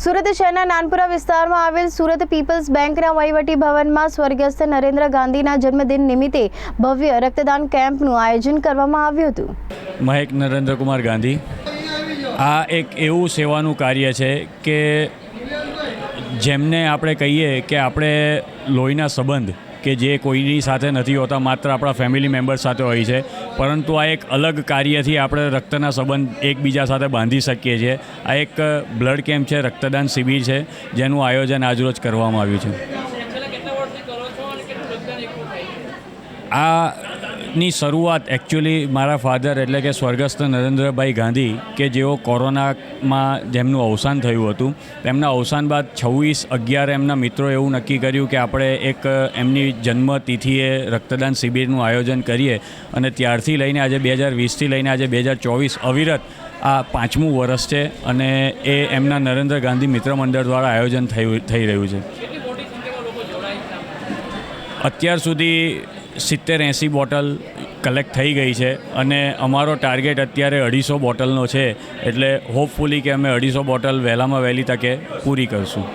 સુરત શહેરના નાનપુરા વિસ્તારમાં આવેલ સુરત પીપલ્સ બેંકના વહીવટી ભવનમાં સ્વર્ગસ્થ નરેન્દ્ર ગાંધીના જન્મદિન નિમિત્તે ભવ્ય રક્તદાન કેમ્પનું આયોજન કરવામાં આવ્યું હતું. મહેક નરેન્દ્રકુમાર ગાંધી આ એક એવું સેવાનું કાર્ય છે કે જેમને આપણે કહીએ કે આપણે લોહીના સંબંધ કે જે કોઈની સાથે નથી હોતા, માત્ર આપણા ફેમિલી મેમ્બર્સ સાથે હોય છે, પરંતુ આ એક અલગ કાર્યથી આપણે રક્તના સંબંધ એકબીજા સાથે બાંધી શકીએ છીએ. આ એક બ્લડ કેમ્પ છે, રક્તદાન શિબિર છે, જેનું આયોજન આજરોજ કરવામાં આવ્યું છે. આની શરૂઆત એકચ્યુઅલી મારા ફાધર એટલે કે સ્વર્ગસ્થ નરેન્દ્રભાઈ ગાંધી કે જેઓ કોરોનામાં જેમનું અવસાન થયું હતું, તેમના અવસાન બાદ 26/11 એમના મિત્રોએ એવું નક્કી કર્યું કે આપણે એક એમની જન્મતિથિએ રક્તદાન શિબિરનું આયોજન કરીએ, અને ત્યારથી લઈને આજે 2020થી લઈને આજે 2024 અવિરત આ 5મું વર્ષ છે, અને એ એમના નરેન્દ્ર ગાંધી મિત્ર મંડળ દ્વારા આયોજન થઈ રહ્યું છે. અત્યાર સુધી 70-80 બોટલ કલેક્ટ થઈ ગઈ છે, અને અમારો ટાર્ગેટ અત્યારે 250 બોટલનો છે, એટલે હોપફુલી કે અમે 250 બોટલ વહેલામાં વહેલી તકે પૂરી કરશું.